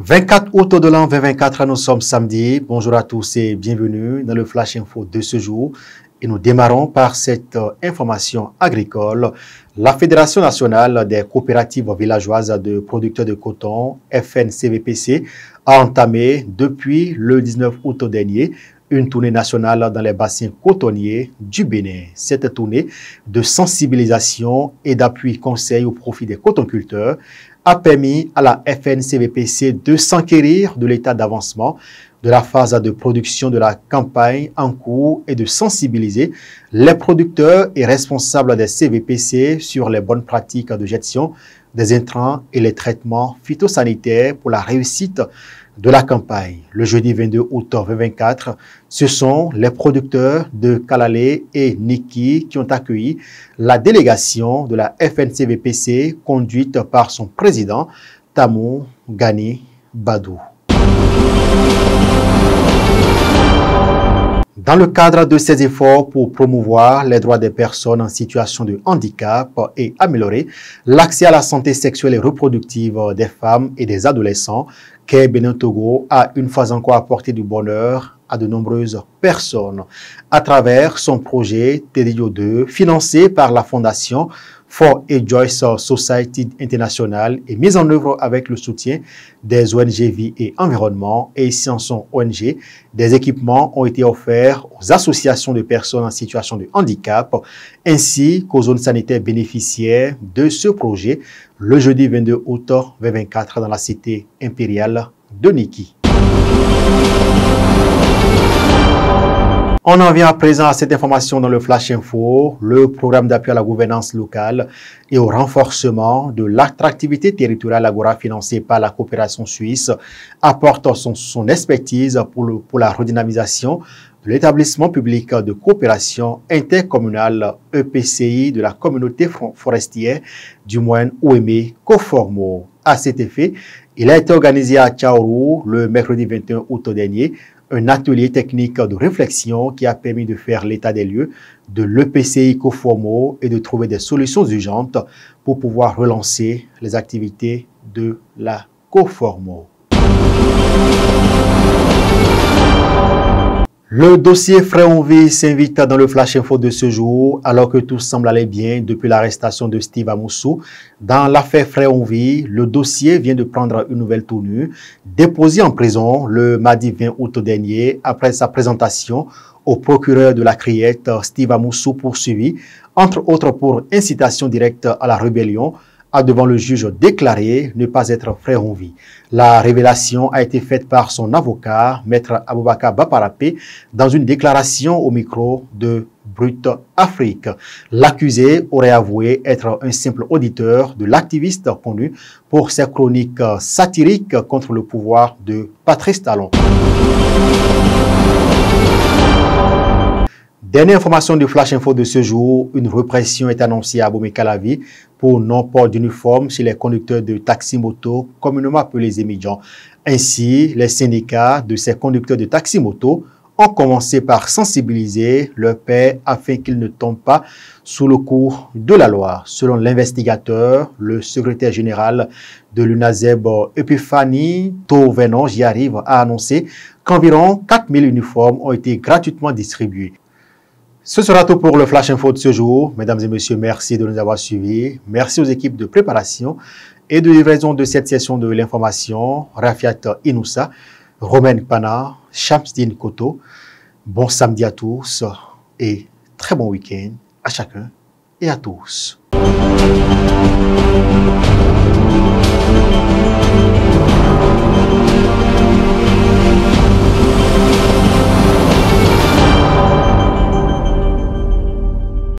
24 août de l'an 2024, nous sommes samedi. Bonjour à tous et bienvenue dans le Flash Info de ce jour. Et nous démarrons par cette information agricole. La Fédération nationale des coopératives villageoises de producteurs de coton, FNCVPC, a entamé depuis le 19 août dernier une tournée nationale dans les bassins cotonniers du Bénin. Cette tournée de sensibilisation et d'appui conseil au profit des cotonculteurs a permis à la FNCVPC de s'enquérir de l'état d'avancement de la phase de production de la campagne en cours et de sensibiliser les producteurs et responsables des CVPC sur les bonnes pratiques de gestion des intrants et les traitements phytosanitaires pour la réussite de la campagne. Le jeudi 22 août 2024, ce sont les producteurs de Kalalé et Niki qui ont accueilli la délégation de la FNCVPC conduite par son président, Tamou Gani Badou. Dans le cadre de ces efforts pour promouvoir les droits des personnes en situation de handicap et améliorer l'accès à la santé sexuelle et reproductive des femmes et des adolescents, Quai Bénin Togo a une fois encore apporté du bonheur à de nombreuses personnes à travers son projet Tédio 2, financé par la fondation For a Joyce Society International et mis en œuvre avec le soutien des ONG Vie et Environnement et Scienson ONG. Des équipements ont été offerts aux associations de personnes en situation de handicap ainsi qu'aux zones sanitaires bénéficiaires de ce projet le jeudi 22 août 2024 dans la cité impériale de Niki. On en vient à présent à cette information dans le Flash Info. Le programme d'appui à la gouvernance locale et au renforcement de l'attractivité territoriale Agora financé par la coopération suisse apporte son expertise pour la redynamisation de l'établissement public de coopération intercommunale EPCI de la communauté forestière du Moyen-Ouémé Coformo. À cet effet, il a été organisé à Tchaourou le mercredi 21 août dernier un atelier technique de réflexion qui a permis de faire l'état des lieux de l'EPCI Coformo et de trouver des solutions urgentes pour pouvoir relancer les activités de la Coformo. Le dossier Fréonville s'invite dans le Flash Info de ce jour, alors que tout semble aller bien depuis l'arrestation de Steve Amoussou. Dans l'affaire Fréonville, le dossier vient de prendre une nouvelle tournure. Déposé en prison le mardi 20 août dernier, après sa présentation au procureur de la Criette, Steve Amoussou poursuivi, entre autres pour incitation directe à la rébellion, a devant le juge déclaré ne pas être Fréonville. La révélation a été faite par son avocat, Maître Aboubakar Baparapé, dans une déclaration au micro de Brut Afrique. L'accusé aurait avoué être un simple auditeur de l'activiste connu pour ses chroniques satiriques contre le pouvoir de Patrice Talon. Dernière information du Flash Info de ce jour, une répression est annoncée à Abomey-Calavi pour non-port d'uniforme chez les conducteurs de taxi-moto, communément appelés émigrants. Ainsi, les syndicats de ces conducteurs de taxi-moto ont commencé par sensibiliser leurs pairs afin qu'ils ne tombent pas sous le coup de la loi. Selon l'investigateur, le secrétaire général de l'UNASEB, Epiphanie Tauvenon, j'y arrive, a annoncé qu'environ 4000 uniformes ont été gratuitement distribués. Ce sera tout pour le Flash Info de ce jour. Mesdames et messieurs, merci de nous avoir suivis. Merci aux équipes de préparation et de livraison de cette session de l'information. Rafiat Inoussa, Romain Pana, Shamsdin Koto. Bon samedi à tous et très bon week-end à chacun et à tous.